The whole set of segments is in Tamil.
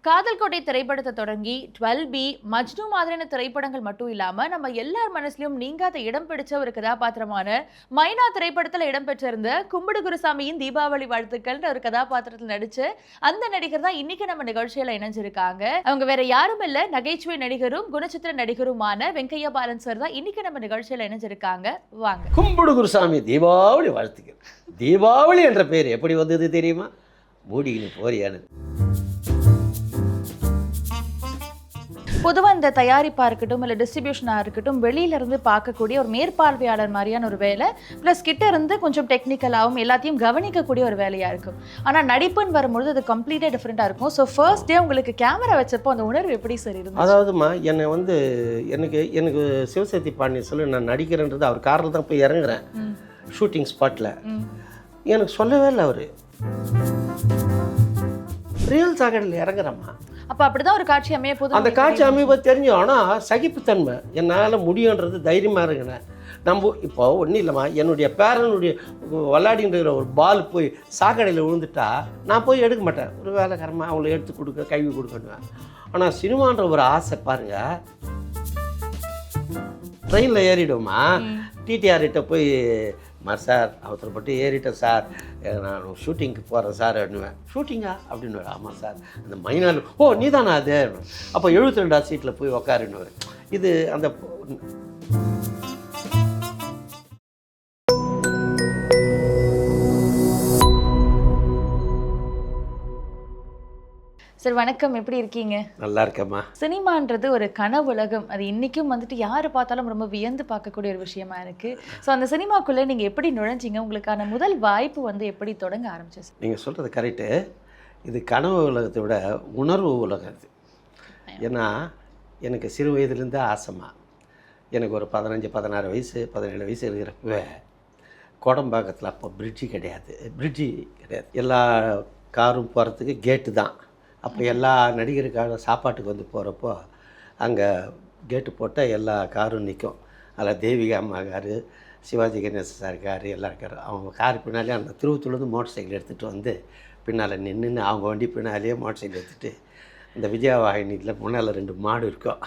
காதல் கோட்டை திரைப்படத்தை தொடங்கி 12B, மஜ்னு மாதிரியான திரைப்படங்கள் மட்டும் இல்லாம நம்ம எல்லார் மனசுலயும் நீங்காத இடம் பிடிச்ச ஒரு கதாபாத்திரமான மைனா திரைப்படத்துல இடம்பெற்றிருந்த கும்பிடு குருசாமியின் தீபாவளி வாழ்த்துக்கள்ன்ற ஒரு கதாபாத்திரத்தில் நடிச்சு அந்த நடிகர் தான் இன்னைக்கு நம்ம நிகழ்ச்சியில இணைஞ்சிருக்காங்க. அவங்க வேற யாரும் இல்ல, நகைச்சுவை நடிகரும் குணச்சித்திர நடிகருமான வெங்கையா பாலன் சார் தான் இன்னைக்கு நம்ம நிகழ்ச்சியில இணைஞ்சிருக்காங்க. வாங்க. கும்பிடு குருசாமி தீபாவளி வாழ்த்துக்கள். தீபாவளி என்ற பேர் எப்படி வந்தது தெரியுமா? மூடின்னு போறியானது. பொதுவாக இந்த தயாரிப்பாக இருக்கட்டும் இல்லை டிஸ்ட்ரிபியூஷனாக இருக்கட்டும் வெளியிலேருந்து பார்க்கக்கூடிய ஒரு மேற்பார்வையாளர் மாதிரியான ஒரு வேலை, ப்ளஸ் கிட்ட இருந்து கொஞ்சம் டெக்னிக்கலாகவும் எல்லாத்தையும் கவனிக்கக்கூடிய ஒரு வேலையாக இருக்கும். ஆனால் நடிப்புன்னு வரும்பொழுது அது கம்ப்ளீட்டாக டிஃப்ரெண்ட்டாக இருக்கும். ஸோ ஃபர்ஸ்ட் டே உங்களுக்கு கேமரா வச்சப்போ அந்த உணர்வு எப்படி சார் இருந்தது? அதாவதுமா எனக்கு சிவசக்தி பாண்டியன் சொல்லி நான் நடிக்கிறேன்றது அவர் காரில் தான் போய் இறங்குறேன் ஷூட்டிங் ஸ்பாட்டில். எனக்கு சொல்லவே இல்லை அவர். ரியல் சாகடில் இறங்குறேம்மா. அப்போ அப்படிதான் ஒரு காட்சி அமைய போதும். அந்த காட்சி அமைப்பை தெரிஞ்சோம். ஆனால் சகிப்புத்தன்மை, என்னால் முடியுன்றது தைரியமாக இருக்கிறேன். நம்ம இப்போ ஒன்றும் இல்லைம்மா, என்னுடைய பேரனுடைய விளையாடின்ற ஒரு பால் போய் சாக்கடையில் விழுந்துட்டா நான் போய் எடுக்க மாட்டேன். ஒரு வேலைக்காரமாக அவங்கள எடுத்து கொடுக்க கழுவி கொடுக்கணுவேன். ஆனால் சினிமான்ற ஒரு ஆசை பாருங்க. ட்ரெயினில் ஏறிடுவோமா, டிடிஆர்கிட்ட போய் சார் அவசரப்பட்டு ஏறிட்டேன் சார், நான் ஷூட்டிங்க்கு போகிறேன் சார் அப்படின்னுவேன். ஷூட்டிங்கா அப்படின்னு. ஆமாம் சார். அந்த மைனால் ஓ நீ தானே அது. அப்போ 72 சீட்டில் போய் உக்காருன்னு. இது அந்த சார் வணக்கம், எப்படி இருக்கீங்க? நல்லா இருக்கேம்மா. சினிமான்றது ஒரு கனவுலகம். அது இன்றைக்கும் வந்துட்டு யாரை பார்த்தாலும் ரொம்ப வியந்து பார்க்கக்கூடிய ஒரு விஷயமா இருக்குது. ஸோ அந்த சினிமாக்குள்ளே நீங்கள் எப்படி நுழைஞ்சிங்க? உங்களுக்கான முதல் வாய்ப்பு வந்து எப்படி தொடங்க ஆரம்பிச்சு சார்? நீங்கள் சொல்கிறது கரெக்டு. இது கனவு உலகத்தை விட உணர்வு உலகம் இது. ஏன்னா எனக்கு சிறு வயதுலேருந்து ஆசைமா. எனக்கு ஒரு 15-16 வயசு 17 வயசு இருக்கிறப்பவே கோடம்பாக்கத்தில் அப்போ பிரிட்ஜு கிடையாது. எல்லா காரும் போகிறதுக்கு கேட்டு தான். அப்போ எல்லா நடிகருக்காக சாப்பாட்டுக்கு வந்து போகிறப்போ அங்கே கேட்டு போட்டால் எல்லா காரும் நிற்கும். அதில் தேவிகா அம்மா காரு, சிவாஜி கணேச சார் காரு எல்லாம் இருக்கார். அவங்க கார் பின்னாலே அந்த திருவத்தூர்லேருந்து மோட்டர் சைக்கிள் எடுத்துகிட்டு வந்து பின்னால் நின்று அவங்க வண்டி பின்னாலேயே மோட்டர் சைக்கிள் எடுத்துகிட்டு இந்த விஜயா வாகினியில் முன்னால் 2 மாடு இருக்கும்.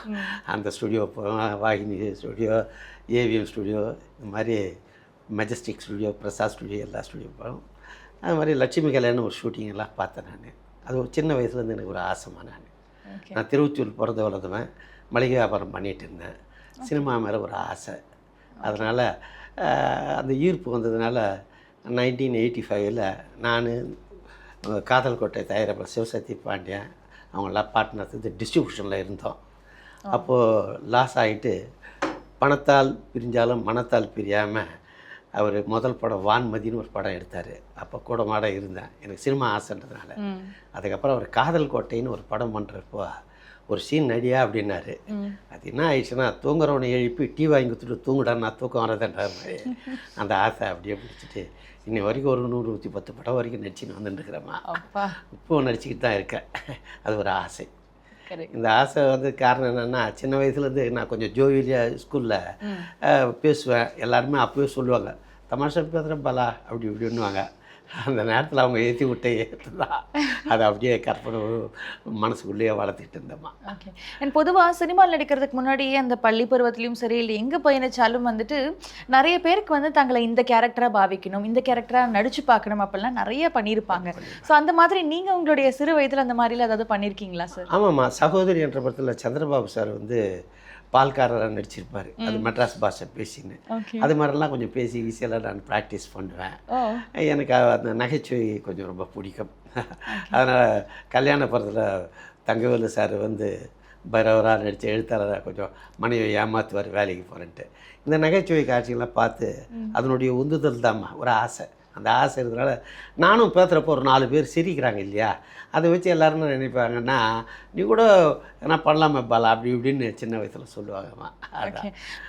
அந்த ஸ்டுடியோ போவோம். வாகினி ஸ்டுடியோ, ஏவிஎம் ஸ்டுடியோ, இந்த மாதிரி மெஜஸ்டிக் ஸ்டுடியோ, பிரசாத் ஸ்டுடியோ, எல்லா ஸ்டுடியோ போவோம். அது மாதிரி லட்சுமி கல்யாணம் ஒரு ஷூட்டிங் எல்லாம் பார்த்தேன் நான். அது ஒரு சின்ன வயசுலேருந்து எனக்கு ஒரு ஆசைமா. நான் திருவத்தூர் பிறந்த வளர்ந்தவன், மளிகை வியாபாரம் பண்ணிகிட்டு இருந்தேன். சினிமா மேலே ஒரு ஆசை. அதனால் அந்த ஈர்ப்பு வந்ததுனால 1985 நான் காதல் கோட்டை தயாரிப்பாளர் சிவசக்தி பாண்டியன் அவங்களாம் பார்ட்னர்ஸ் டிஸ்ட்ரிபியூஷனில் இருந்தோம். அப்போது லாஸ் ஆகிட்டு பணத்தால் பிரிஞ்சாலும் மனத்தால் பிரியாமல் அவர் முதல் படம் வான்மதின்னு ஒரு படம் எடுத்தார். அப்போ கூட மாட இருந்தேன், எனக்கு சினிமா ஆசைன்றதுனால. அதுக்கப்புறம் அவர் காதல் கோட்டைன்னு ஒரு படம் பண்ணுறப்போ ஒரு சீன் நடியா அப்படின்னாரு. அது என்ன ஆயிடுச்சுன்னா, தூங்குறவனை எழுப்பி டீ வாங்கி கொடுத்துட்டு தூங்குடா நான் தூக்கம் வரதுன்ற மாதிரி அந்த ஆசை அப்படியே பிடிச்சிட்டு இன்னை வரைக்கும் ஒரு 100-110 படம் வரைக்கும் நடிச்சுன்னு வந்துட்டுருக்கிறேம்மா. இப்போ நடிச்சுக்கிட்டு தான் இருக்கேன். அது ஒரு ஆசை. இந்த ஆசை வந்து காரணம் என்னென்னா, சின்ன வயசுலேருந்து நான் கொஞ்சம் ஜோவியலியாக ஸ்கூலில் பேசுவேன். எல்லாருமே அப்போவே சொல்லுவாங்க, தமாஷா பேசுகிற பலா அப்படி இப்படின்னுவாங்க. அந்த நேரத்தில் அவங்க ஏற்றி விட்ட ஏற்றுதான் அதை அப்படியே கற்பனை மனசுக்குள்ளேயே வளர்த்துக்கிட்டு இருந்தேம்மா. ஓகே. அண்ட் பொதுவாக சினிமாவில் நடிக்கிறதுக்கு முன்னாடியே அந்த பள்ளி பருவத்துலேயும் சரி இல்லை எங்கே பயணிச்சாலும் வந்துட்டு நிறைய பேருக்கு வந்து தங்களை இந்த கேரக்டராக பாவிக்கணும், இந்த கேரக்டராக நடிச்சு பார்க்கணும் அப்படிலாம் நிறைய பண்ணியிருப்பாங்க. ஸோ அந்த மாதிரி நீங்கள் உங்களுடைய சிறு வயதில் அந்த மாதிரிலாம் ஏதாவது பண்ணியிருக்கீங்களா சார்? ஆமாம்மா. சகோதரி என்ற படத்தில் சந்திரபாபு சார் வந்து பால்காரராக நடிச்சிருப்பார். அது மெட்ராஸ் பாஷை பேசின்னு. அது மாதிரிலாம் கொஞ்சம் பேசி ஈஸியெல்லாம் நான் ப்ராக்டிஸ் பண்ணுவேன். எனக்கு அந்த நகைச்சுவை கொஞ்சம் ரொம்ப பிடிக்கும். அதனால் கல்யாண படத்தில் தங்கவேலு சார் வந்து பைரவராக நடித்த எழுத்தாளராக கொஞ்சம் மனைவி ஏமாற்றுவார் வேலைக்கு போகிறேன்ட்டு. இந்த நகைச்சுவை காட்சிகள்லாம் பார்த்து அதனுடைய உந்துதல் தான்மா ஒரு ஆசை. அந்த ஆசை இருக்கிறதுனால நானும் பேசுகிறப்போ ஒரு 4 பேர் சிரிக்கிறாங்க இல்லையா, அதை வச்சு எல்லோரும் நினைப்பாங்கன்னா நீ கூட என்ன பண்ணலாமே பாலா அப்படி இப்படின்னு சின்ன வயசில் சொல்லுவாங்கம்மா.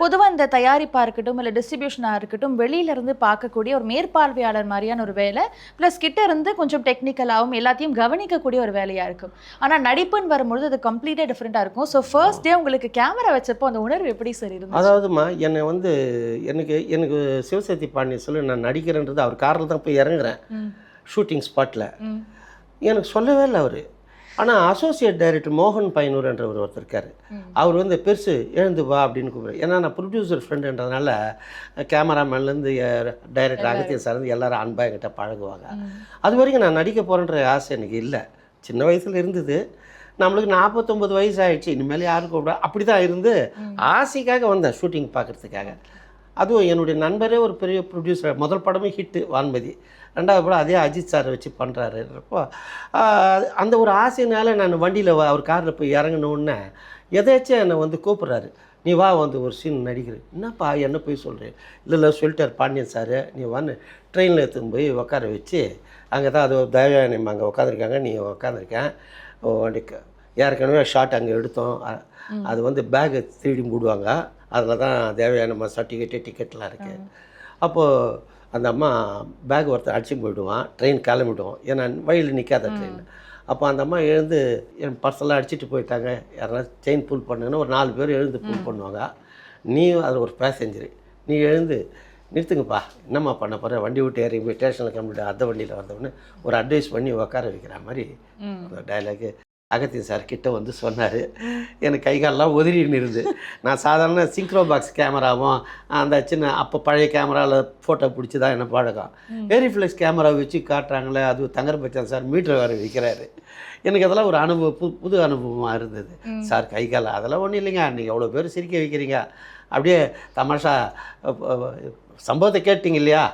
பொதுவாக இந்த தயாரிப்பாக இருக்கட்டும் இல்லை டிஸ்ட்ரிபியூஷனாக இருக்கட்டும் வெளியிலேருந்து பார்க்கக்கூடிய ஒரு மேற்பார்வையாளர் மாதிரியான ஒரு வேலை, ப்ளஸ் கிட்ட இருந்து கொஞ்சம் டெக்னிக்கலாகவும் எல்லாத்தையும் கவனிக்கக்கூடிய ஒரு வேலையாக இருக்கும். ஆனால் நடிப்புன்னு வரும்பொழுது அது கம்ப்ளீட்டாக டிஃப்ரெண்ட்டாக இருக்கும். ஸோ ஃபர்ஸ்ட் டே உங்களுக்கு கேமரா வச்சப்போ அந்த உணர்வு எப்படி சார் இருந்தது? அதாவதுமா எனக்கு சிவசக்தி பாண்டியன் சொல்லி நான் நடிக்கிறேன்றது அவர் காரில் தான் போய் இறங்குறேன் ஷூட்டிங் ஸ்பாட்டில். எனக்கு சொல்லவே இல்லை அவர். ஆனால் அசோசியேட் டைரக்டர் மோகன் பையனூர்ன்றவர் ஒருத்தர் இருக்கார். அவர் வந்து பெருசு எழுந்து வா அப்படின்னு கூப்பிடுறாரு. ஏன்னா நான் ப்ரொடியூசர் ஃப்ரெண்டுன்றதுனால கேமராமேன்லேருந்து டைரக்டர் அகத்தியன் சார் வந்து எல்லோரும் அன்பாக என்கிட்ட பழகுவாங்க. அது வரைக்கும் நான் நடிக்க போகிறேன்ற ஆசை எனக்கு இல்லை. சின்ன வயசில் இருந்தது. நம்மளுக்கு 49 வயசு ஆகிடுச்சு, இனிமேல் யாரும் கூப்பிட அப்படி தான் இருந்து ஆசைக்காக வந்தேன் ஷூட்டிங் பார்க்குறதுக்காக. அதுவும் என்னுடைய நண்பரே ஒரு பெரிய ப்ரொடியூசர். முதல் படமே ஹிட்டு வான்மதி, ரெண்டாவது படம் அதே அஜித் சாரை வச்சு பண்ணுறாருன்றப்போ அந்த ஒரு ஆசையினால நான் வண்டியில் அவர் காரில் போய் இறங்கினோன்னே எதாச்சும் என்னை வந்து கூப்பிட்றாரு, நீ வா வந்து ஒரு சீன் நடிக்கிறேன். என்னப்பா என்ன போய் சொல்கிறேன்? இல்லை சொல்லிட்டார் பாண்டியன் சார், நீ வந்து ட்ரெயினில் எடுத்துன்னு போய் உட்கார வச்சு அங்கே தான் அது தேவயானம் அங்கே உட்காந்துருக்காங்க, நீ உட்காந்துருக்கேன் வண்டிக்கு ஏற்கனவே ஷார்ட் அங்கே எடுத்தோம். அது வந்து பேக்கை திருடி மூடுவாங்க, அதில் தான் தேவையான சர்டிஃபிகேட்டு டிக்கெட்லாம் இருக்குது. அப்போது அந்த அம்மா பேக் ஒருத்தர் அடிச்சு போயிடுவான், ட்ரெயின் கிளம்பிடுவோம், ஏன்னா வழியில் நிற்காத ட்ரெயின். அப்போ அந்த அம்மா எழுந்து என் பர்செல்லாம் அடிச்சுட்டு போயிட்டாங்க, யாராவது செயின் புல் பண்ணுன்னு ஒரு 4 பேர் எழுந்து புல் பண்ணுவாங்க. நீ அதில் ஒரு பேசஞ்சரு, நீ எழுந்து நிறுத்துங்கப்பா, என்னம்மா பண்ண போகிற, வண்டி விட்டு ஏறி போய் ஸ்டேஷனில் கிளம்பிட்டு அந்த வண்டியில் வந்தவொடனே ஒரு அட்வைஸ் பண்ணி உட்கார வைக்கிற மாதிரி டைலாகு அகத்தியன் சார் கிட்ட வந்து சொன்னார். எனக்கு கைகாலெலாம் உதறின்னு இருந்து. நான் சாதாரண சிங்க்ரோ பாக்ஸ் கேமராவும் அந்த சின்ன அப்போ பழைய கேமராவில் ஃபோட்டோ பிடிச்சி தான் என்ன பழக்கம். ஏரிஃப்ளெக்ஸ் கேமரா வச்சு காட்டுறாங்களே, அது தங்கர் பச்சான் சார் மீட்டர் வேறு விற்கிறாரு. எனக்கு அதெல்லாம் ஒரு அனுபவம், புது அனுபவமாக இருந்தது. சார் கைகால அதெல்லாம் ஒன்றும் இல்லைங்க, நீங்கள் எவ்வளோ பேர் சிரிக்க வைக்கிறீங்க, அப்படியே தமாஷா சம்பவத்தை கேட்டிங்க இல்லையா,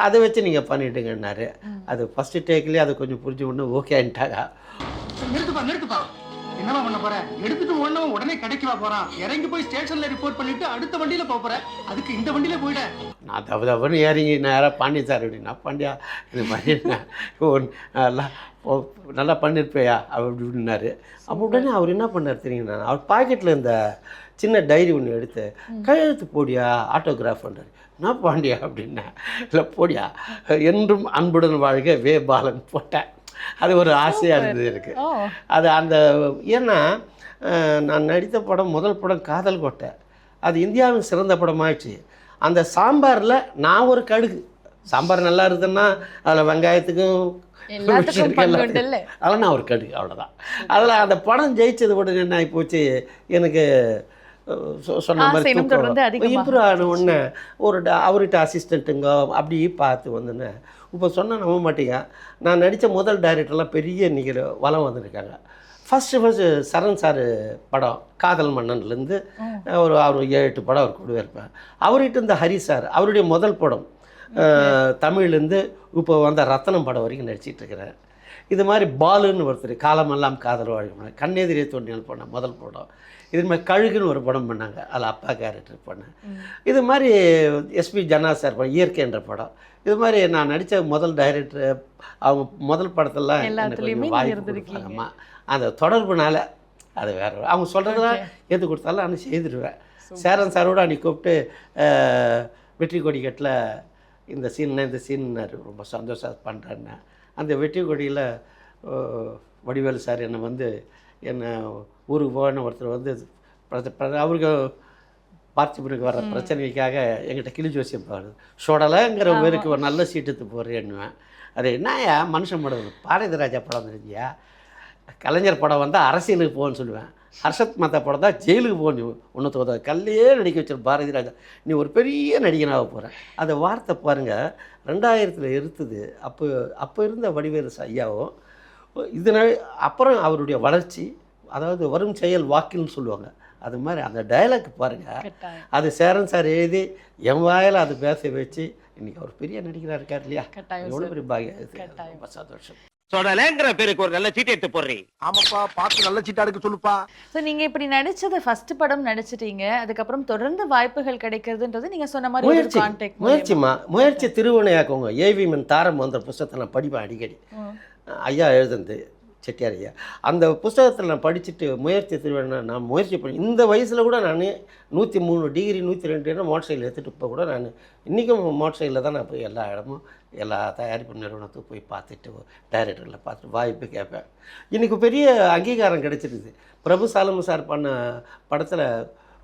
அதை வச்சு நீங்கள் பண்ணிவிட்டுங்கன்னாரு. அது ஃபஸ்ட்டு டேக்லேயே அதை கொஞ்சம் புரிஞ்சு ஒன்று ஓகே ஆகிட்டாங்க. நிறுத்துப்பா, என்னவா பண்ண போற? எடுத்துட்டு ஓடணும், உடனே கிடைக்கவா போறான்? இறங்கி போய் ஸ்டேஷன்ல ரிப்போர்ட் பண்ணிட்டு அடுத்த வண்டியில போற, அதுக்கு இந்த வண்டியில போயிட. நான் தவறுன்னு ஏறிங்க நேராக பாண்டியன் சார் அப்படின்னா, பாண்டியா இது மாதிரி நல்லா பண்ணியிருப்பேயா அப்படின்னாரு. அப்போ உடனே அவர் என்ன பண்ணார் தெரியுங்களா, அவர் பாக்கெட்டில் இந்த சின்ன டைரி ஒன்று எடுத்து கையெழுத்து போடியா ஆட்டோகிராஃப் பண்ணுறாரு. நான் பாண்டியா அப்படின்னா, இல்லை போடியா என்றும் அன்புடன் வாழ்க வே பாலன் போட்டேன். அது ஒரு ஆசையாக இருந்தது எனக்கு. அது அந்த ஏன்னா நான் நடித்த படம் முதல் படம் காதல் கோட்டை, அது இந்தியாவின் சிறந்த படம் ஆயிடுச்சு. அந்த சாம்பாரில் நான் ஒரு கடுகு, சாம்பார் நல்லா இருக்குதுன்னா அதில் வெங்காயத்துக்கும் அதெல்லாம் நான் ஒரு கடுகு, அவ்வளோதான். அதில் அந்த படம் ஜெயிச்சது உடனே என்ன ஆகி போச்சு, எனக்கு சொன்ன மாதிரி இம்ப்ரூவ் ஆன உடனே ஒரு அவர்கிட்ட அசிஸ்டண்ட்டுங்க அப்படி பார்த்து வந்துன்னு இப்போ சொன்னால் நம்ப மாட்டீங்க, நான் நடித்த முதல் டைரக்டர்லாம் பெரிய இன்றைக்கி வளம் வந்துருக்காங்க. ஃபஸ்ட்டு சரண் சார் படம் காதல் மன்னன்லேருந்து அவர் 7-8 படம் அவர் கூடவே இருப்பேன். அவர்கிட்ட இந்த ஹரி சார் அவருடைய முதல் படம் தமிழ்லேருந்து இப்போ வந்த ரத்தனம் படம் வரைக்கும் நடிச்சிட்ருக்கிறேன். இது மாதிரி பாலுன்னு ஒருத்தர் காலமெல்லாம் காதல் வாழ்க்கை கண்ணெதிரே தோண்டினால் பண்ண முதல் படம். இது மாதிரி கழுகுன்னு ஒரு படம் பண்ணாங்க, அதில் அப்பா கேரக்டர் பண்ணேன். இது மாதிரி எஸ்பி ஜனா சார் படம் இயற்கைன்ற படம். இது மாதிரி நான் நடித்த முதல் டைரக்டர் அவங்க முதல் படத்தெல்லாம் எனக்கு வாய்ப்பு கொடுத்தாங்கம்மா. அந்த தொடர்புனால அது வேறு, அவங்க சொல்கிறதெல்லாம் எது கொடுத்தாலும் நான் செய்துடுவேன். சேரன் சாரோட அன்றைக்கி கூப்பிட்டு வெற்றி கொடிக்கட்டில் இந்த சீன்னார், ரொம்ப சந்தோஷம் பண்ணுறேன்னு. அந்த வெற்றி கொடியில் வடிவேலு சார் என்னை ஊருக்கு போகணும் ஒருத்தர் வந்து அவருக்கு பார்த்திபனுக்கு வர பிரச்சனைக்காக எங்கிட்ட கிளி ஜோசியம் பாரு சொடலைங்கிற பேருக்கு ஒரு நல்ல சீட்டத்து போடுறேன்னுவேன். அது என்னையா மனுஷன் படம், பாரதி ராஜா படம் தெரிஞ்சியா, கலைஞர் படம் வந்தால் அரசியலுக்கு போகணும்னு சொல்லுவேன், ஹர்ஷத் மத்தா படம் தான் ஜெயிலுக்கு போகணும், ஒன்று தோத கல்லையே நடிக்க வச்சிரு பாரதி ராஜா, நீ ஒரு பெரிய நடிகனாக போகிறேன். அந்த வார்த்தை பாருங்கள் 2000 இருந்தது. அப்போ இருந்த வடிவேலு ஐயாவும் இதனால் அப்புறம் அவருடைய வளர்ச்சி, அதாவது வரும் செயல் வாக்கில்னு சொல்லுவாங்க, அது மாதிரி அந்த டைலாக் பாருங்கள். அது சேரன் சார் எழுதி என் வாயில் அது பேச வச்சு இன்றைக்கி அவர் பெரிய நடிகராக இருக்கார் இல்லையா, எவ்வளோ பெரிய பாக்கியம், ரொம்ப சந்தோஷம். சொடலைங்கிற பேருக்கு ஒரு நல்ல சீட் எடுத்து போடுறீ. ஆமாப்பா, பார்த்து நல்ல சீட்டா எடுக்க சொல்லுப்பா. ஸோ நீங்கள் இப்படி நடிச்சது ஃபர்ஸ்ட் படம் நடிச்சிட்டீங்க, அதுக்கப்புறம் தொடர்ந்து வாய்ப்புகள் கிடைக்கிறதுன்றது நீங்கள் சொன்ன மாதிரி முயற்சி திருவினையாக்குங்க. ஏவிஎம் தாரம் வந்த புத்தகத்தை நான் படிப்பேன் அடிக்கடி, ஐயா எழுதுந்து செட்டியார் ஐயா. அந்த புத்தகத்தில் நான் படிச்சுட்டு முயற்சி திருவிழா நான் முயற்சி பண்ணி இந்த வயசில் கூட நான் 103 டிகிரி 102 மோட்டர் சைக்கிள் எடுத்துகிட்டு இப்போ கூட நான் இன்றைக்கும் மோட்டர் சைக்கிளில் தான் நான் போய் எல்லா இடமும் எல்லா தயாரிப்பு நிறுவனத்துக்கு போய் பார்த்துட்டு டைரக்டரில் பார்த்துட்டு வாய்ப்பு கேட்பேன். இன்றைக்கி பெரிய அங்கீகாரம் கிடைச்சிருக்குது. பிரபு சாலமன் சார் பண்ண படத்தில்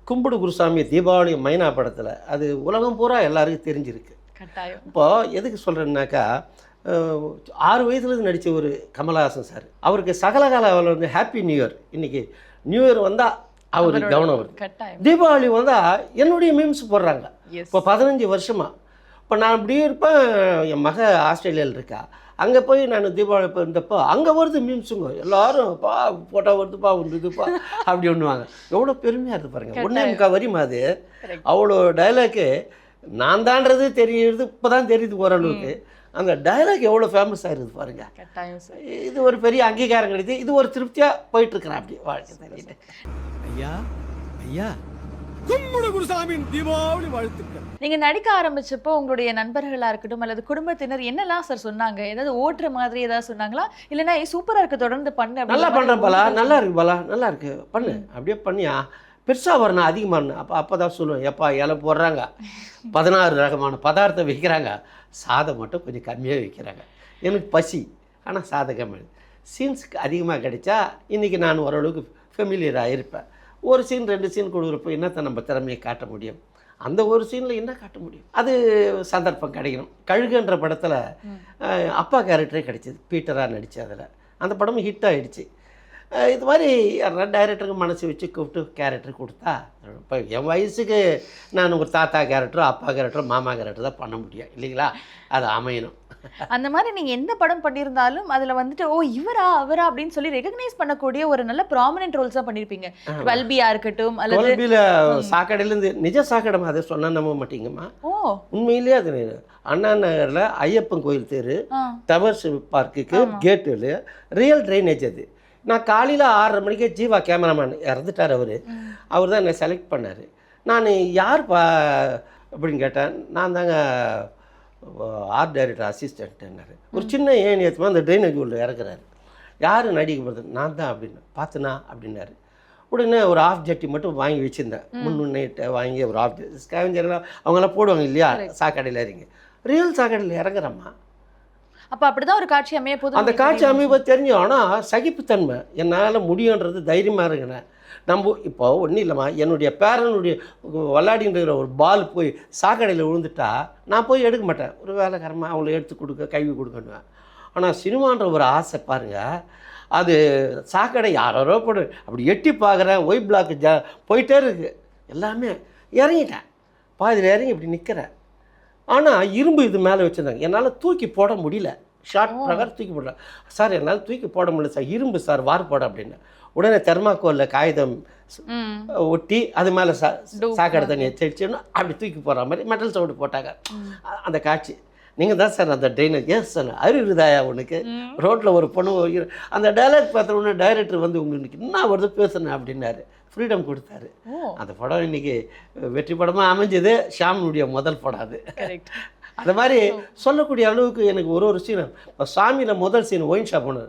கும்பிடு குருசாமி தீபாவளி மைனா படத்தில் அது உலகம் பூரா எல்லாருக்கும் தெரிஞ்சிருக்கு. இப்போது எதுக்கு சொல்கிறேன்னாக்கா, 6 வயசுலேருந்து நடித்த ஒரு கமலஹாசன் சார், அவருக்கு சகலகால வந்து ஹாப்பி நியூ இயர், இன்றைக்கி நியூ இயர் வந்தால் அவருக்கு கவனம் வருது. கட்டாயம். தீபாவளி வந்தால் என்னுடைய மீம்ஸ் போடுறாங்க. இப்போ 15 வருஷமாக இப்போ நான் இப்படியே இருப்பேன். என் மக ஆஸ்திரேலியாவில் இருக்கா, அங்கே போய் நான் தீபாவளி இப்போ இருந்தப்போ அங்கே வருது மீம்ஸுங்க, எல்லாரும் பா ஃபோட்டோ வருதுப்பா வந்துதுப்பா அப்படி ஒன்றுவாங்க. எவ்வளோ பெருமையாக இருக்குது பாருங்கள். 1.25 வரிமா அது, அவ்வளோ டைலாக்கு நான் தான்றது தெரியுது, இப்போ தான் தெரியுது ஓரளவுக்கு. அந்த டைலாக் எவ்வளோ ஃபேமஸ் ஆகிருது பாருங்க. இது ஒரு பெரிய அங்கீகாரம் கிடையாது. இது ஒரு திருப்தியாக போயிட்டுருக்கிறேன் அப்படி வாழ்க்கை தள்ளிட்டு. ஐயா ஐயா கும்பிடு குருசாமியின் தீபாவளி வாழ்த்துக்கள். நீங்க நடிக்க ஆரம்பிச்சப்போ உங்களுடைய நண்பர்களா இருக்கட்டும் அல்லது குடும்பத்தினர் என்னெல்லாம் சார் சொன்னாங்க? ஏதாவது ஓட்டுற மாதிரி ஏதாவது சொன்னாங்களா, இல்லைன்னா சூப்பரா இருக்கு தொடர்ந்து பண்ணு, நல்லா பண்ணுறேன் பாலா, நல்லா இருக்கு பாலா, நல்லா இருக்கு பண்ணு, அப்படியே பண்ணியா பெருசாக வரணும் அதிகமாகணும். அப்போ தான் சொல்லுவேன், எப்பா இலை போடுறாங்க, 16 ரகமான பதார்த்தம் வைக்கிறாங்க, சாதம் மட்டும் கொஞ்சம் கம்மியாக வைக்கிறாங்க, எனக்கு பசி ஆனால் சாதம் கம்மி. சீன்ஸுக்கு அதிகமாக கிடைச்சா இன்றைக்கி நான் ஓரளவுக்கு ஃபெமிலியராக இருப்பேன். ஒரு சீன் 2 சீன் கொடுக்குறப்போ என்னத்தை நம்ம திறமையை காட்ட முடியும், அந்த ஒரு சீனில் என்ன காட்ட முடியும், அது சந்தர்ப்பம் கிடைக்கணும். கழுகுன்ற படத்தில் அப்பா கேரக்டரே கிடைச்சிது, பீட்டராக நடித்து அதில் அந்த படமும் ஹிட் ஆகிடுச்சு. இது மாதிரி டைரக்டருக்கு மனசு வச்சு கூப்பிட்டு கேரக்டர் கொடுத்தா, இப்போ என் வயசுக்கு நான் ஒரு தாத்தா கேரக்டரோ அப்பா கேரக்டரோ மாமா கேரக்டர் தான் பண்ண முடியும் இல்லைங்களா, அது அமையணும். அந்த மாதிரி நீங்க எந்த படம் பண்ணியிருந்தாலும் அதுல வந்துட்டு ஓ இவரா அவரா அப்படின்னு சொல்லி ரெகக்னைஸ் பண்ணக்கூடிய ஒரு நல்ல ப்ராமினன்ட் ரோல்ஸ் தான் பண்ணிருப்பீங்க. 12B இருக்கட்டும் அல்லது 12Bல சாக்கடையிலேருந்து நிஜ சாக்கடை அதை சொன்னா நம்ப மாட்டீங்கம்மா. உண்மையிலேயே அது அண்ணா நகரில் ஐயப்பன் கோயில் தெரு டவர்ஸ் பார்க்குக்கு கேட்டு ரியல் ட்ரைனேஜ். அது நான் காலையில் 6:30 மணிக்கே ஜீவா கேமராமேன் இறந்துட்டார், அவர் தான் என்னை செலக்ட் பண்ணார். நான் யார்ப்பா அப்படின்னு கேட்டேன். நான் தாங்க ஆர்ட் டைரக்டர் அசிஸ்டன்ட்னாரு. ஒரு சின்ன ஏணி ஏற்றுமா அந்த ட்ரைனேஜ் உள்ள இறக்குறாரு. யார் நடிக்க போகிறது, நான் தான் அப்படின்னு பார்த்துனா அப்படின்னாரு. உடனே ஒரு ஆஃப் ஜட்டி மட்டும் வாங்கி வச்சுருந்தேன், முன்னுன்னைட்ட வாங்கி ஒரு ஆஃப் ஜட்டி ஸ்கேவஞ்சர்லாம் அவங்களாம் போடுவாங்க இல்லையா சாக்கடையில் இறங்கி, ரியல் சாக்கடையில் இறங்குறம்மா. அப்போ அப்படிதான் ஒரு காட்சி அமைய போதும். அந்த காட்சி அமைப்பை தெரிஞ்சு, ஆனால் சகிப்புத்தன்மை என்னால் முடியுன்றது தைரியமாக இருக்கிறேன். நம்ம இப்போ ஒன்றும் இல்லைம்மா, என்னுடைய பேரனுடைய விளையாடின்ற ஒரு பால் போய் சாக்கடையில் விழுந்துட்டா நான் போய் எடுக்க மாட்டேன், ஒரு வேலைக்காரமாக அவங்கள எடுத்து கொடுக்க கழுவி கொடுக்கணுவேன். ஆனால் சினிமான்ற ஒரு ஆசை பாருங்கள், அது சாக்கடை யாரோ போடு அப்படி எட்டி பார்க்குறேன், ஒய் பிளாக்கு போயிட்டே இருக்குது, எல்லாமே இறங்கிட்டேன், பாதியில் இறங்கி இப்படி நிற்கிறேன். ஆனால் இரும்பு இது மேலே வச்சுருந்தாங்க, என்னால் தூக்கி போட முடியல, ஷார்ட் பிரகாரம் தூக்கி போடல. சார் என்னால் தூக்கி போட முடியல சார், இரும்பு சார் வார் போட அப்படின்னு. உடனே தெர்மாக்கோலில் காகிதம் ஒட்டி அது மேலே சாக்கடை தண்ணியை தெளிச்சுன்னு அப்படி தூக்கி போடுற மாதிரி மெட்டல் சவுண்டு போட்டாங்க. அந்த காட்சி நீங்கள் தான் சார் அந்த ட்ரைனர். ஏன் சார் அறிவுதாயா உனக்கு, ரோட்டில் ஒரு பொண்ணு அந்த டைலாக் பார்த்த உடனே டைரக்டர் வந்து உங்களுக்கு என்ன வருது பேசுனேன் அப்படின்னாரு, ஃப்ரீடம் கொடுத்தாரு. அந்த படம் இன்னைக்கு வெற்றி படமாக அமைஞ்சது, ஷாமினுடைய முதல் படம் அது. அந்த மாதிரி சொல்லக்கூடிய அளவுக்கு எனக்கு ஒரு சீன். இப்போ சாமியில் முதல் சீன் ஒயின் ஷாப் ஒன்று,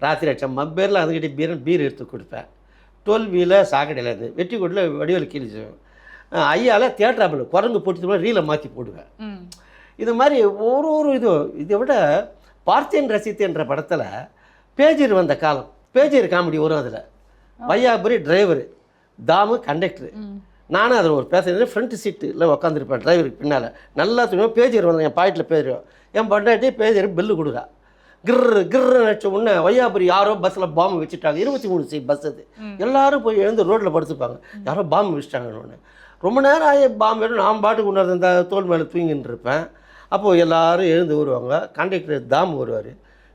ராத்திரி அச்சம் மப்பேரில் அதுக்கிட்ட பீர் எடுத்து கொடுப்பேன். 12Bல சாக்கடையில் இருந்து வெற்றிக்கோட்டில் வடிவேல் கீழே ஐயாவில் தியேட்டராபில் குரங்கு போட்டு ரீலை மாற்றி போடுவேன். இது மாதிரி ஒரு இதை விட பார்த்தேன் ரசித்தேன்ற படத்தில் பேஜர் வந்த காலம், பேஜர் காமெடி வரும். அதில் வையாபுரி டிரைவரு, தாமு கண்டக்டரு, நானும் அதில் ஒரு பேசஞ்சர் ஃப்ரண்ட் சீட்டில் உட்காந்துருப்பேன் டிரைவருக்கு பின்னால். நல்லா தெரியும் பேஜர் வந்தேன், என் பாக்கெட்டில் பேஜர், என் பொண்டாட்டி பேஜர் பில்லு கொடுக்குறா. கிர்ரு நினச்ச உடனே வையாபுரி யாரோ பஸ்ஸில் பாம்பு வச்சுட்டாங்க, 23 சீட் பஸ் அது. எல்லோரும் போய் எழுந்து ரோட்டில் படுத்துப்பாங்க, யாரோ பாம்பு வச்சுட்டாங்கன்னு. ரொம்ப நேரம் ஆகி பாம்பு வேணும், நான் பாட்டுக்கு உணர்ந்து இந்த தோல் மேலே தூங்கின்னு இருப்பேன். அப்போது எல்லோரும் எழுந்து வருவாங்க, கண்டக்டர் தாம் வருவார்.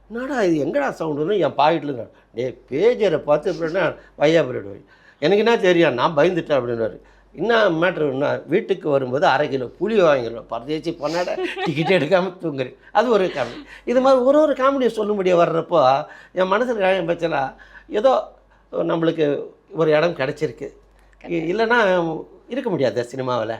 என்னடா இது எங்கடா சவுண்டுன்னு என் பாக்கெட்டில் டே பேஜரை பார்த்து அப்படின்னா வையாபுரி எனக்கு என்ன தெரியும், நான் பயந்துட்டேன் அப்படின்னாரு. என்ன மேட்ருன்னா வீட்டுக்கு வரும்போது 1/2 கிலோ புளி வாங்கிடுவேன், பரதேச்சி பொண்ணாட டிக்கெட் எடுக்காமல் தூங்குறேன். அது ஒரு காமெடி. இது மாதிரி ஒரு காமெடியை சொல்ல முடிய வர்றப்போ என் மனசில் காயம் பச்சலா ஏதோ நம்மளுக்கு ஒரு இடம் கிடச்சிருக்கு. இல்லைன்னா இருக்க முடியாது சினிமாவில்.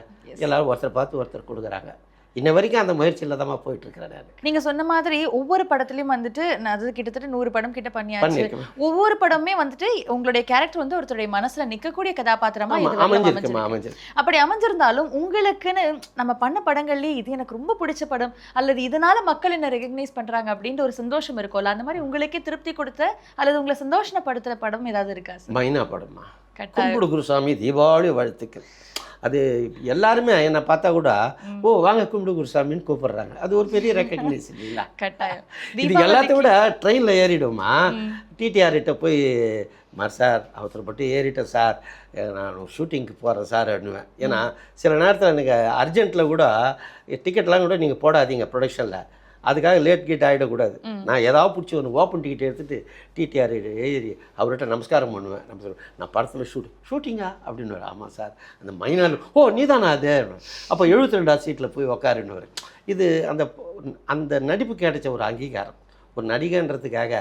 எல்லோரும் ஒருத்தர் பார்த்து ஒருத்தர் கொடுக்குறாங்க. இன்ன வரைக்கும் அந்த முயற்சியில் தான் போயிட்டுருக்கிறேன் நான். நீங்கள் சொன்ன மாதிரி ஒவ்வொரு படத்துலையும் வந்துட்டு அது கிட்டத்தட்ட 100 படம் கிட்ட பண்ணியாச்சு. ஒவ்வொரு படமே வந்துட்டு உங்களுடைய கேரக்டர் வந்து ஒருத்தருடைய மனசில் நிற்கக்கூடிய கதாபாத்திரமா அமைஞ்சிருக்கு. அப்படி அமைஞ்சிருந்தாலும் உங்களுக்குன்னு நம்ம பண்ண படங்கள்லேயே இது எனக்கு ரொம்ப பிடிச்ச படம் அல்லது இதனால மக்கள் என்ன ரெகக்னைஸ் பண்ணுறாங்க அப்படின்ற ஒரு சந்தோஷம் இருக்கும்ல, அந்த மாதிரி உங்களுக்கே திருப்தி கொடுத்த அல்லது உங்களை சந்தோஷப்படுத்துகிற படம் ஏதாவது இருக்கா சார்? மைனா படமா கும்பிடு குருசாமி தீபாவளி வாழ்த்துக்கள். அது எல்லாருமே என்னை பார்த்தா கூட ஓ வாங்க கும்பிடு குருசாமின்னு கூப்பிடுறாங்க. அது ஒரு பெரிய ரெக்கக்னைசேஷன் இல்லைங்களா? கட்டாயம். இது எல்லாத்தையும் விட ட்ரெயினில் ஏறிடுமா டிடிஆர்கிட்ட போய் சார் அவசரப்பட்டு ஏறிட்டேன் சார், நான் ஷூட்டிங்க்கு போகிறேன் சார் அப்படின்னுவேன். ஏன்னா சில நேரத்தில் எனக்கு அர்ஜென்ட்டில் கூட டிக்கெட்லாம் கூட நீங்கள் போடாதீங்க ப்ரொடக்ஷனில், அதுக்காக லேட் கீட் ஆகிடக்கூடாது. நான் ஏதாவது பிடிச்சி ஒன்று ஓப்பன் டிக்கெட் எடுத்துகிட்டு டிடிஆர் ஏறி அவர்கிட்ட நமஸ்காரம் பண்ணுவேன். நான் படத்தில் ஷூட்டிங்கா அப்படின்னு. ஆமாம் சார். அந்த மைனால் ஓ நீ தானா அது? அப்போ 72 சீட்டில் போய் உக்காருன்னு. இது அந்த நடிப்பு கிடைச்ச ஒரு அங்கீகாரம். ஒரு நடிகன்றதுக்காக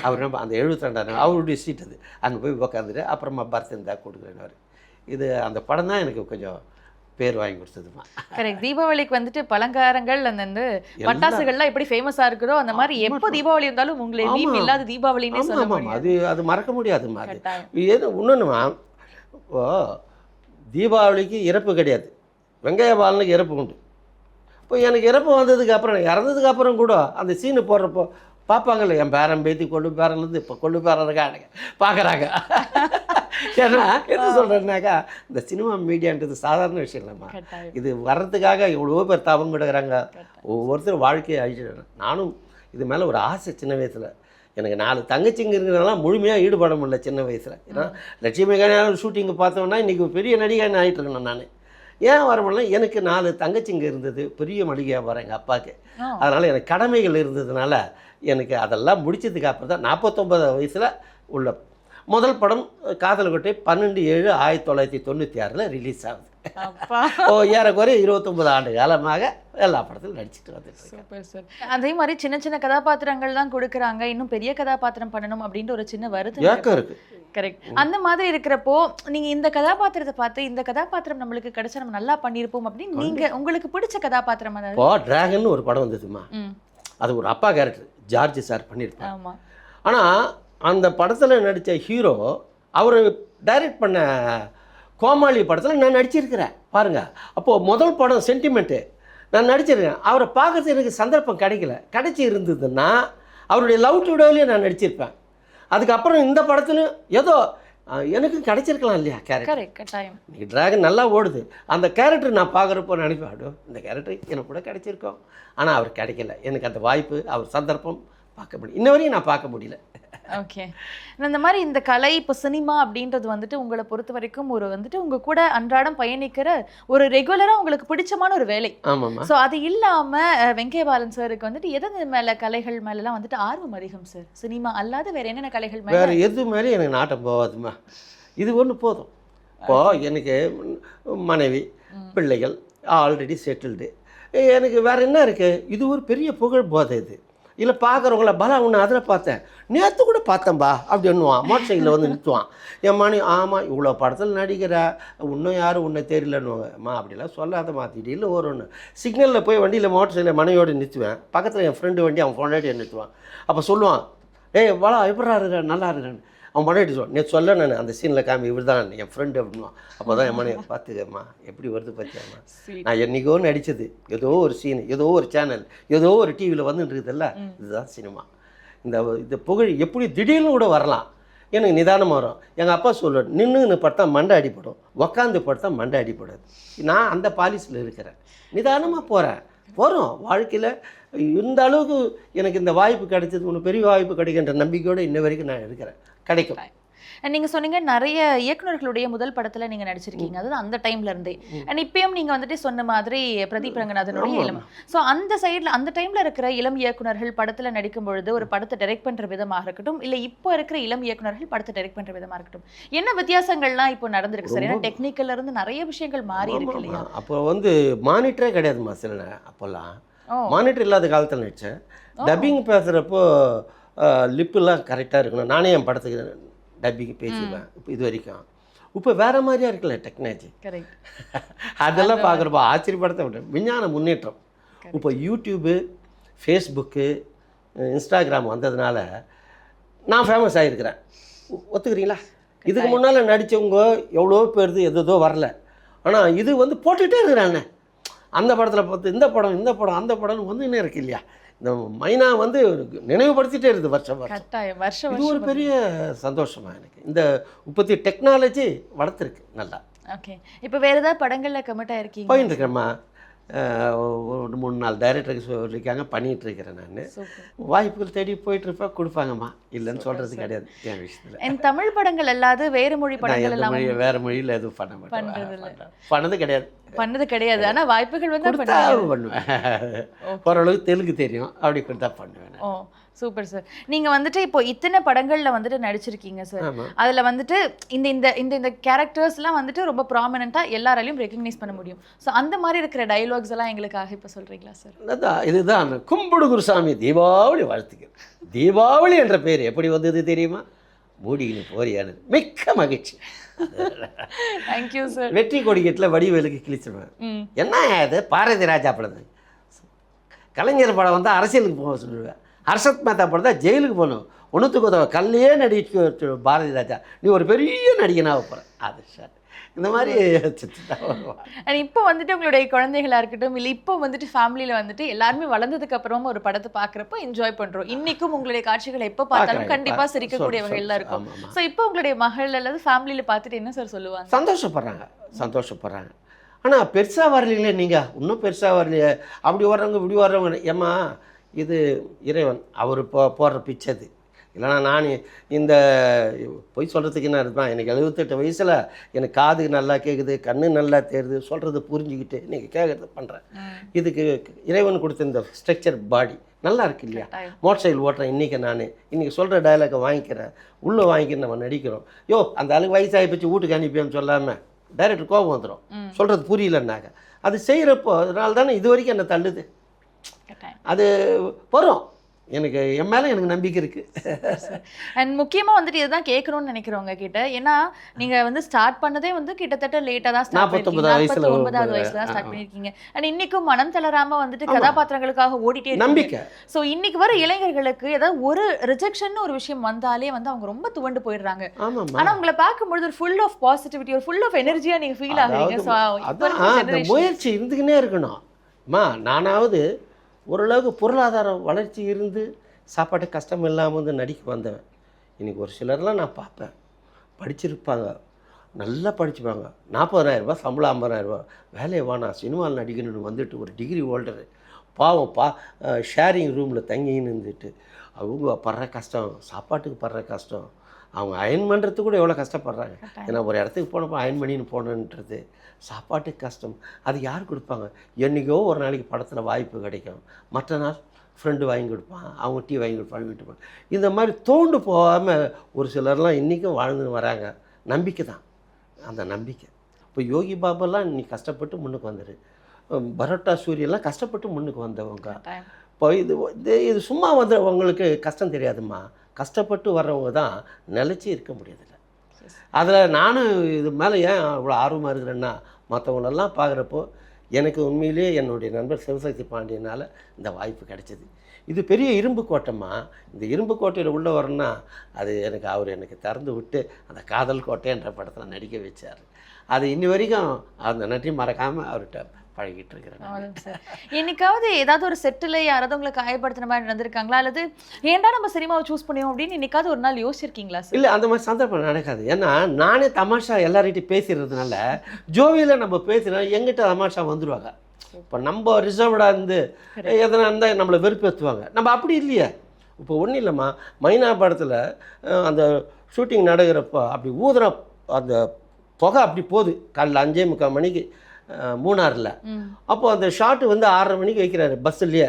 அவர் அந்த 72 அவருடைய சீட் அது, அங்கே போய் உக்காந்துட்டு அப்புறமா பர்த் இருந்தால் கொடுக்குறேன்னு. இது அந்த படம் தான் எனக்கு கொஞ்சம் பேர் வாங்கி கொடுத்ததுமா. கரெக்ட். தீபாவளிக்கு வந்துட்டு பலகாரங்கள் அந்த பட்டாசுகள்லாம் எப்படி ஃபேமஸா இருக்குதோ அந்த மாதிரி எப்போ தீபாவளி இருந்தாலும் உங்களை லீவ் இல்லாத தீபாவளினே சொல்ல முடியாது. அது மறக்க முடியாதுமா. அது ஏதோ இன்னொன்றுமா, ஓ தீபாவளிக்கு இறப்பு கிடையாது, வெங்காய பாலனுக்கு இறப்பு உண்டு. இப்போ எனக்கு இறப்பு வந்ததுக்கு அப்புறம் இறந்ததுக்கு அப்புறம் கூட அந்த சீனு போடுறப்போ பார்ப்பாங்கல்ல, என் பேரன் பேத்தி கொள்ளு பேரன்லேருந்து இப்போ கொள்ளு பேரனுக்காக பார்க்குறாங்க. ஏன்னா என்ன சொல்கிறேன்னாக்கா இந்த சினிமா மீடியான்றது சாதாரண விஷயம் இல்லைம்மா. இது வர்றதுக்காக எவ்வளோ பேர் தவம் கிடக்குறாங்க, ஒவ்வொருத்தரும் வாழ்க்கையை அழிச்சிடுறேன். நானும் இது மேலே ஒரு ஆசை சின்ன வயசில். எனக்கு 4 தங்கச்சிங்க இருக்கிறதுனால முழுமையாக ஈடுபட முடியல சின்ன வயசில். ஏன்னா லட்சுமி கல்யாணம் ஷூட்டிங்கு பார்த்தோன்னா இன்றைக்கி பெரிய நடிகன் ஆகிட்டு இருக்கேன் நான். ஏன் வர முடியல, எனக்கு 4 தங்கச்சிங்க இருந்தது, பெரிய மளிகையாக வரேன் எங்கள் அப்பாவுக்கு. அதனால் எனக்கு கடமைகள் இருந்ததுனால எனக்கு அதெல்லாம் முடிச்சதுக்கு அப்புறம் தான் 49 வயசில் உள்ள முதல் படம் காதல் கோட்டை 12/7/1996 ரிலீஸ் ஆகுது. ஓ ஏறக்குறைய 29 ஆண்டு காலமாக எல்லா படத்திலும் நடிச்சுட்டு வந்துட்டு. அதே மாதிரி சின்ன சின்ன கதாபாத்திரங்கள் தான் கொடுக்குறாங்க, இன்னும் பெரிய கதாபாத்திரம் பண்ணணும் அப்படின்ற ஒரு சின்ன வருத்தம் ஏக்கம் இருக்கு. கரெக்ட். அந்த மாதிரி இருக்கிறப்போ நீங்க இந்த கதாபாத்திரத்தை பார்த்து இந்த கதாபாத்திரம் நம்மளுக்கு கிடைச்சா நம்ம நல்லா பண்ணியிருப்போம் அப்படின்னு நீங்க உங்களுக்கு பிடிச்ச கதாபாத்திரம் அதாவது? இப்போ டிராகன் ஒரு படம் வந்ததுமா, அது ஒரு அப்பா கேரக்டர் ஜார்ஜ் சார் பண்ணியிருப்பாங்க. ஆமாம். ஆனால் அந்த படத்தில் நடித்த ஹீரோ அவர் டைரக்ட் பண்ண கோமாளி படத்தில் நான் நடிச்சிருக்கிறேன் பாருங்கள். அப்போது முதல் படம் சென்டிமெண்ட்டு நான் நடிச்சிருக்கேன். அவரை பார்க்குறது எனக்கு சந்தர்ப்பம் கிடைச்சி இருந்ததுன்னா அவருடைய லவ் டுடேவிலையும் நான் நடிச்சிருப்பேன். அதுக்கப்புறம் இந்த படத்துலையும் ஏதோ எனக்கும் கிடைச்சிருக்கலாம் இல்லையா கேரக்டர். கட்டாயம். இன்னைக்கு டிராகன் நல்லா ஓடுது, அந்த கேரக்டர் நான் பார்க்குறப்போ நினைப்பேன் இந்த கேரக்டர் எனக்கு கூட கிடைச்சிருக்கோம். ஆனால் அவர் கிடைக்கல, எனக்கு அந்த வாய்ப்பு அவர் சந்தர்ப்பம் பார்க்க முடியும், இன்ன வரையும் நான் பார்க்க முடியல. ஓகே. இந்த மாதிரி இந்த கலை இப்போ சினிமா அப்படின்றது வந்துட்டு உங்களை பொறுத்த வரைக்கும் ஒரு வந்துட்டு உங்க கூட அன்றாடம் பயணிக்கிற ஒரு ரெகுலரா உங்களுக்கு பிடிச்சமான ஒரு வேலை. ஆமாம்மா. ஸோ அது இல்லாம வெங்கய்ய பாலன் சாருக்கு வந்துட்டு எது மேல கலைகள் மேலலாம் வந்துட்டு ஆர்வம் அதிகம் சார்? சினிமா அல்லாத வேற என்னென்ன கலைகள் மேல? வேறு எது மேலே எனக்கு நாட்டம் போகாதுமா. இது ஒன்று போதும். இப்போது எனக்கு மனைவி பிள்ளைகள் ஆல்ரெடி செட்டில்டு, எனக்கு வேறு என்ன இருக்குது? இது ஒரு பெரிய புகழ் போதை. இது இல்லை பார்க்குறவங்கள பலா ஒன்று அதில் பார்த்தேன், நேற்று கூட பார்த்தேன்பா அப்படின்னுவான், மோட்டர் சைக்கிளில் வந்து நிறுத்துவான். என் மணி ஆமாம் இவ்வளோ படத்தில் நடிக்கிற, இன்னும் யாரும் உன்னை தெரியலன்னுவாங்க. அம்மா அப்படிலாம் சொல்லாதம்மா, திடீர்னு ஒரு ஒன்று சிக்னலில் போய் வண்டியில் மோட்டர் சைக்கிளில் மனைவியோடு நிறுத்துவேன், பக்கத்தில் என் ஃப்ரெண்டு வண்டி அவன் கொண்டாடி நிறுத்துவான். அப்போ சொல்லுவான், ஏய் வளா எப்படா இருக்கிற நல்லா இருக்கிறேன்னு. அவன் மனைவிட்டு சொல்லுவான், நேற்று சொல்ல நான் அந்த சீனில் காமி இவர் தான் என் ஃப்ரெண்டு அப்படின்வான். அப்போ தான் என் மனைவி பார்த்துக்கம்மா எப்படி வருது பார்த்தியாம்மா, நான் என்றைக்கோ நடித்தது ஏதோ ஒரு சீன், ஏதோ ஒரு சேனல், ஏதோ ஒரு டிவியில் வந்துட்டு இருக்குதுல்ல, இதுதான் சினிமா. இந்த புகழ் எப்படி திடீர்னு கூட வரலாம், எனக்கு நிதானமாக வரும். எங்கள் அப்பா சொல்லுவார், நின்று படுத்தா மண்டை அடிப்படும், உக்காந்து படுத்தா மண்டை அடிப்படாது. நான் அந்த பாலிசியில் இருக்கிறேன், நிதானமாக போகிறேன். வரும் வாழ்க்கையில். இந்த அளவுக்கு எனக்கு இந்த வாய்ப்பு கிடைச்சது, ஒன்று பெரிய வாய்ப்பு கிடைக்கின்ற நம்பிக்கையோடு இன்ன வரைக்கும் நான் இருக்கிறேன், கிடைக்கும். நீங்க சொன்னீங்க நிறைய இயக்குநர்களுடைய முதல் படத்துல நீங்க நடிச்சிருக்கீங்க, அதாவது அந்த டைம்ல இருந்தே. அண்ட் இப்பயும் நீங்க வந்துட்டு சொன்ன மாதிரி பிரதீப் ரங்கநாதனுடைய இளம். ஸோ அந்த சைட்ல அந்த டைம்ல இருக்கிற இளம் இயக்குநர்கள் படத்துல நடிக்கும் பொழுது ஒரு படத்தை டைரக்ட் பண்ற விதமாக இருக்கட்டும், இல்லை இப்போ இருக்கிற இளம் இயக்குநர்கள் படத்தை டைரக்ட் பண்ற விதமாக இருக்கட்டும், என்ன வித்தியாசங்கள்லாம் இப்போ நடந்திருக்கு சார்? ஏன்னா டெக்னிக்கல்ல இருந்து நிறைய விஷயங்கள் மாறி இருக்கு இல்லையா? அப்போ வந்து மானிட்டரே கிடையாதுமா. சில அப்போல்லாம் மானிட்டர் இல்லாத காலத்தில் நடித்தேன். டப்பிங் பேசுகிறப்போ லிப்பெல்லாம் கரெக்டாக இருக்கணும். நானே என் படத்துக்கு டப்பிங் பேசிடுவேன் இப்போ இது வரைக்கும். இப்போ வேறு மாதிரியா இருக்குல்ல டெக்னாலஜி, அதெல்லாம் பார்க்குறப்போ ஆச்சரியப்படுத்த விட்டேன். விஞ்ஞான முன்னேற்றம். இப்போ யூடியூபு, ஃபேஸ்புக்கு, இன்ஸ்டாகிராம் வந்ததுனால நான் ஃபேமஸ் ஆகிருக்கிறேன். ஒத்துக்கிறீங்களா? இதுக்கு முன்னால் நடித்தவங்க எவ்வளோ பேர் எதோ வரல, ஆனால் இது வந்து போட்டுகிட்டே இருக்கிறாங்க. அந்த படத்தில் பார்த்து இந்த படம் அந்த படம்னு வந்து இன்னும் இருக்கு இல்லையா? இந்த மைனா வந்து நினைவுபடுத்திட்டே இருக்குது வருஷம் வருஷம். கட்டாயம் வருஷம் இது ஒரு பெரிய சந்தோஷமா எனக்கு. இந்த உற்பத்தி டெக்னாலஜி வளர்த்துருக்கு நல்லா. ஓகே. இப்போ வேற ஏதாவது படங்கள்ல கமிட் ஆயிருக்கீங்க? போயிட்டு இருக்கிறேம்மா. ஒரு 3 4 டைரக்டருக்கு சொல்லியிருக்காங்க, பண்ணிகிட்டு இருக்கிறேன் நான். சூப்பர். வாய்ப்புகள் தேடி போயிட்டுருப்பா, கொடுப்பாங்கம்மா, இல்லைன்னு சொல்கிறது கிடையாது என் விஷயத்தில். என் தமிழ் படங்கள் அல்லாது வேறு மொழி நான் படங்கள் எந்த எல்லாம் மொழி வேறு மொழியில் எதுவும் பண்ண மாட்டேன், பண்ணது கிடையாது, பண்ணது கிடையாது. ஆனா வாய்ப்புகள் வந்து கொடுத்தா பண்ணுவேன். ஓரளவுக்கு தெலுங்கு தெரியும், அப்படி கொடுத்தா பண்ணுவேன். ஓ சூப்பர் சார். நீங்க வந்துட்டு இப்போ இத்தனை படங்கள்ல வந்துட்டு நடிச்சிருக்கீங்க சார். ஆமாம். அதுல வந்துட்டு இந்த இந்த இந்த இந்த கேரக்டர்ஸ்லாம் வந்துட்டு ரொம்ப ப்ராமினெண்டா எல்லாராலையும் ரெகக்னைஸ் பண்ண முடியும். ஸோ அந்த மாதிரி இருக்கிற டயலாக்ஸ் எல்லாம் எங்களுக்காக இப்போ சொல்றீங்களா சார்? அதான் இதுதான் கும்பிடு குருசாமி தீபாவளி வாழ்த்துக்கள். தீபாவளி என்ற பேர் எப்படி வந்தது தெரியுமா? மூடின்னு போறியானது. மிக்க மகிழ்ச்சி. Thank you sir. வெற்றி கொடிக்கட்டில் வடிவேலுக்கு கிழிச்சிடுவேன். என்ன அது பாரதி ராஜா படம், கலைஞர் படம் வந்தால் அரசியலுக்கு போக சொல்லுவேன், ஹர்ஷத் மேத்தா படம் தான் ஜெயிலுக்கு போகணும், ஒன்றுத்துக்கு உதவ கல்லையே நடிச்சு பாரதி ராஜா நீ ஒரு பெரிய நடிகனாக போகிறேன். அது சார் இந்த மாதிரி அண்ட் இப்போ வந்துட்டு உங்களுடைய குழந்தைகளா இருக்கட்டும், இல்லை இப்போ வந்துட்டு ஃபேமிலியில் வந்துட்டு எல்லாருமே வளர்ந்ததுக்கு அப்புறமா ஒரு படத்தை பார்க்குறப்போ என்ஜாய் பண்ணுறோம். இன்னைக்கும் உங்களுடைய காட்சிகளை எப்போ பார்த்தாலும் கண்டிப்பாக சிரிக்கக்கூடிய வகையில் இருக்கும். ஸோ இப்போ உங்களுடைய மகள் அல்லது ஃபேமிலியில் பார்த்துட்டு என்ன சார் சொல்லுவாங்க? சந்தோஷப்படுறாங்க. ஆனால் பெருசாக வரலீங்களே நீங்கள், இன்னும் பெருசாக வரலையே, அப்படி வர்றவங்க இப்படி வர்றவங்க. ஏம்மா இது இறைவன் அவர் போடுற பிச்சை அது. இல்லைனா நான் இந்த பொய் சொல்கிறதுக்கு என்ன இருப்பேன். எனக்கு 78 வயசில் எனக்கு காது நல்லா கேட்குது, கண்ணு நல்லா தேருது, சொல்கிறது புரிஞ்சுக்கிட்டு நீங்கள் கேட்குறது பண்ணுறேன். இதுக்கு இறைவன் கொடுத்த இந்த ஸ்ட்ரக்சர் பாடி நல்லா இருக்கு இல்லையா? மோட்டர் சைக்கிள் ஓட்டுறேன் இன்றைக்கி சொல்கிற டயலாக்கை வாங்கிக்கிறேன், உள்ளே வாங்கிக்கின்னு நம்ம நடிக்கிறோம். அந்த அளவுக்கு வயசாகி போச்சு வீட்டுக்கு அனுப்பியோன்னு சொல்லாமல் டைரக்டர் கோபம் வந்துடும், சொல்கிறது புரியலன்னாக்க. அது செய்கிறப்போ அதனால தானே இது வரைக்கும் என்னை தள்ளுது. அது வரும், எனக்கு என் மேலே எனக்கு நம்பிக்கை இருக்குது. அண்ட் முக்கியமாக வந்துட்டு இதுதான் கேட்கணும்னு நினைக்கிறவங்க கிட்ட. ஏன்னா நீங்கள் வந்து ஸ்டார்ட் பண்ணதே வந்து கிட்டத்தட்ட லேட்டாக தான் ஸ்டார்ட் பண்ணிருக்கீங்க, 49வது வயசுல தான் ஸ்டார்ட் பண்ணியிருக்கீங்க. அண்ட் இன்னைக்கும் மனம் தளராமல் வந்துட்டு கதாபாத்திரங்களுக்காக ஓடிட்டே நம்பிக்கை. ஸோ இன்னைக்கு வர இளைஞர்களுக்கு ஏதாவது ஒரு ரிஜெக்ஷன் ஒரு விஷயம் வந்தாலே வந்து அவங்க ரொம்ப துவண்டு போயிடுறாங்க. ஆனால் உங்களை பார்க்கும்பொழுது ஒரு ஃபுல் ஆஃப் பாசிட்டிவிட்டி, ஒரு ஃபுல் ஆஃப் எனர்ஜியாக நீங்கள் ஃபீல் ஆகுறீங்க. ஸோ அந்த முயற்சி இருந்துக்கினே இருக்கணும். நானாவது ஓரளவுக்கு பொருளாதார வளர்ச்சி இருந்து சாப்பாட்டு கஷ்டம் இல்லாமல் வந்து நடிக்க வந்தவன். இன்றைக்கி ஒரு சிலர்லாம் நான் பார்ப்பேன், படிச்சிருப்பாங்க, நல்லா படிச்சுப்பாங்க, 40,000 ரூபாய் சம்பளம், 50,000 ரூபாய் வேலையை வானா சினிமாவில் நடிக்கணும்னு வந்துட்டு ஒரு டிகிரி ஹோல்டரு பாவம் ஷேரிங் ரூமில் தங்கின்னு இருந்துட்டு அவங்க படுற கஷ்டம், சாப்பாட்டுக்கு படுற கஷ்டம், அவங்க அயன் பண்ணுறதுக்கு கூட எவ்வளோ கஷ்டப்படுறாங்க. ஏன்னா ஒரு இடத்துக்கு போனப்போ அயன் பண்ணின்னு போகணுன்றது சாப்பாட்டுக்கு கஷ்டம். அது யார் கொடுப்பாங்க? என்றைக்கோ ஒரு நாளைக்கு படத்தில் வாய்ப்பு கிடைக்கும், மற்ற நாள் ஃப்ரெண்டு வாங்கி கொடுப்பான், அவங்க டீ வாங்கி கொடுப்பாங்க, வீட்டு இந்த மாதிரி தோண்டு போகாமல் ஒரு சிலர்லாம் இன்றைக்கும் வாழ்ந்துன்னு வராங்க. நம்பிக்கை தான் அந்த நம்பிக்கை. இப்போ யோகி பாபெல்லாம் நீ கஷ்டப்பட்டு முன்னுக்கு வந்துடு, பரோட்டா சூரியெல்லாம் கஷ்டப்பட்டு முன்னுக்கு வந்தவங்க. இப்போ இது சும்மா வந்தவங்களுக்கு கஷ்டம் தெரியாதும்மா, கஷ்டப்பட்டு வர்றவங்க தான் நிலச்சி இருக்க முடியாதுல்ல. அதில் நானும் இது மேலே ஏன் அவ்வளோ ஆர்வமாக இருக்கிறேன்னா, மற்றவங்களெல்லாம் பார்க்குறப்போ எனக்கு உண்மையிலேயே என்னுடைய நண்பர் சிவசக்தி பாண்டியனால் இந்த வாய்ப்பு கிடைச்சிது. இது பெரிய இரும்பு கோட்டைம்மா. இந்த இரும்பு கோட்டையில் உள்ளே வரணும்னா அது அவர் எனக்கு திறந்து விட்டு அந்த காதல் கோட்டைன்ற படத்தில் நடிக்க வச்சார். அது இன்னி வரைக்கும் அந்த நன்றி மறக்காமல் அவர்கிட்ட பழகிட்டு இருக்கிறேன். என்னைக்காவது ஏதாவது ஒரு செட்டில் யாராவது உங்களை காயப்படுத்துன மாதிரி நடந்திருக்காங்களா, அல்லது ஏன்டா நம்ம சினிமாவை சூஸ் பண்ணியோம் அப்படின்னு என்னைக்காவது ஒரு நாள் யோசிச்சிருக்கீங்களா? இல்லை, அந்த மாதிரி சந்தர்ப்பம் நடக்காது. ஏன்னா நானே தமாஷா எல்லார்கிட்டையும் பேசிடுறதுனால, ஜோவியில் நம்ம பேசுகிறோம், எங்கிட்ட தமாஷா வந்துடுவாங்க. இப்போ நம்ம ரிசர்வ்டாக இருந்து எதனா இருந்தால் நம்மளை வெறுப்பேற்றுவாங்க. நம்ம அப்படி இல்லையே. இப்போ ஒன்றும் இல்லைம்மா, மைனா படத்தில் அந்த ஷூட்டிங் நடக்கிறப்போ அப்படி ஊதுற அந்த புகை அப்படி போகுது, காலைல 5:45 மணிக்கு மூணாரில். அப்போ அந்த ஷாட்டு வந்து 6:30 மணிக்கு வைக்கிறாரு பஸ்ஸுலேயே,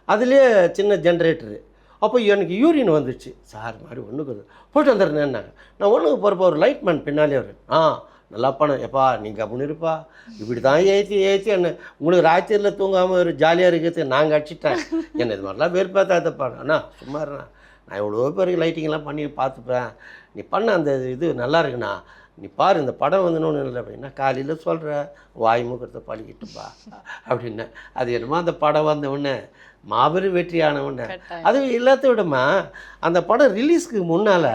அதுலேயே சின்ன ஜென்ரேட்டரு. அப்போ எனக்கு யூரின் வந்துச்சு. சார் மாதிரி ஒன்றுக்கு போய்ட்டு வந்துடுறேன்னாங்க. நான் ஒன்றுக்கு போகிறப்போ ஒரு லைட் மேன் பின்னாலே வரும், நல்லா பணம் எப்பா நீங்கள் அப்படின்னு இருப்பா, இப்படி தான் ஏற்றி என்ன உங்களுக்கு ராத்திரியில் தூங்காமல் ஒரு ஜாலியாக இருக்கிறது நாங்கள் அடிச்சிட்டேன், என்ன இது மாதிரிலாம் வெறுப்பாத்தாத்தப்பா. அண்ணா சும்மா நான் எவ்வளோ பேருக்கு லைட்டிங்கெல்லாம் பண்ணி பார்த்துப்பேன், நீ பண்ண அந்த இது நல்லா இருக்குண்ணா, நீ பாரு இந்த படம் வந்துன்னு இல்லை அப்படின்னா, காலையில் சொல்கிற வாய் மூக்கிறத பழிக்கிட்டுப்பா அப்படின்னா, அது என்னமோ அந்த படம் வந்தவுடனே மாபெரும் வெற்றியானவுடனே. அது எல்லாத்த விடமா அந்த படம் ரிலீஸ்க்கு முன்னால்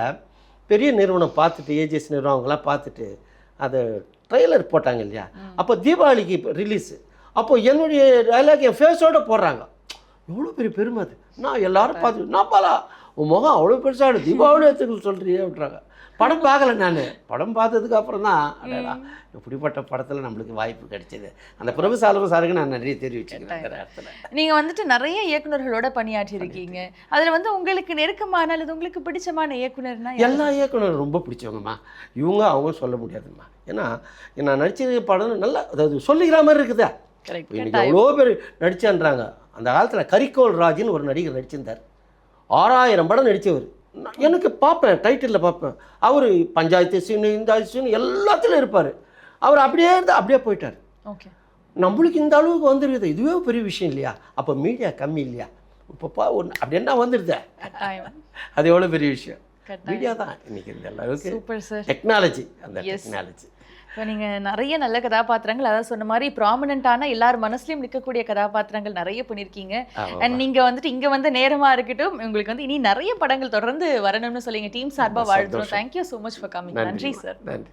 பெரிய நிறுவனம் பார்த்துட்டு, ஏஜிஎஸ் நிறுவனம் அவங்களாம் பார்த்துட்டு அதை ட்ரெய்லர் போட்டாங்க இல்லையா, அப்போ தீபாவளிக்கு ரிலீஸு. அப்போது என்னுடைய டைலாக் என் ஃபேஸோடு போடுறாங்க. எவ்வளோ பெரிய பெருமை அது. நான் எல்லாரும் பார்த்து நான் பாலா உன் முகம் அவ்வளோ பெருசாக தீபாவளி எடுத்துக்க சொல்கிறியே அப்படின்றாங்க. படம் பார்க்கல நான். படம் பார்த்ததுக்கு அப்புறம் தான் அடடா இப்படிப்பட்ட படத்தில் நம்மளுக்கு வாய்ப்பு கிடைச்சிது. அந்த பிரபு சாலமன் சாருக்கு நான் நிறைய தெரிவிச்சுக்கிறேன் அந்த இடத்துல. நீங்க வந்துட்டு நிறைய இயக்குனர்களோட பணியாற்றி இருக்கீங்க. அதுல வந்து உங்களுக்கு நெருக்கமான அல்லது உங்களுக்கு பிடிச்சமான இயக்குனர்னா எல்லா இயக்குனரும் ரொம்ப பிடிச்சவங்கம்மா. இவங்க அவங்க சொல்ல முடியாதும்மா. ஏன்னா நான் நடிச்ச படம் நல்லா அதாவது சொல்லிக்கிற மாதிரி இருக்குதா. இன்னைக்கு எவ்வளோ பேர் நடிச்சான்றாங்க. அந்த காலத்தில் கரிக்கோல் ராஜின்னு ஒரு நடிகர் நடிச்சிருந்தார். 6000 படம் நடித்தவர். எனக்கு பார்ப்பேன், டைட்டிலில் பார்ப்பேன். அவர் பஞ்சாயத்து சீனு இந்த சீனு எல்லாத்துலையும் இருப்பார். அவர் அப்படியே இருந்தால் அப்படியே போயிட்டார். ஓகே, நம்மளுக்கு இந்த அளவுக்கு வந்துருக்குது, இதுவே பெரிய விஷயம் இல்லையா? அப்போ மீடியா கம்மி இல்லையா? இப்போ ஒன்று அப்படி என்ன வந்துடுதே, அது எவ்வளோ பெரிய விஷயம். மீடியா தான் இன்னைக்கு இந்த அளவுக்கு. Super sir. டெக்னாலஜி, அந்த டெக்னாலஜி. இப்போ நீங்கள் நிறைய நல்ல கதாபாத்திரங்கள், அதாவது சொன்ன மாதிரி ப்ராமினென்ட்டான எல்லார் மனசுலையும் நிற்கக்கூடிய கதாபாத்திரங்கள் நிறைய பண்ணியிருக்கீங்க. அண்ட் நீங்கள் வந்துட்டு இங்கே வந்து நேரமாக இருக்கட்டும், உங்களுக்கு வந்து இனி நிறைய படங்கள் தொடர்ந்து வரணும்னு சொல்லி எங்கள் டீம் சார்பாக வாழ்த்துறோம். Thank you so much for coming. நன்றி சார். நன்றி.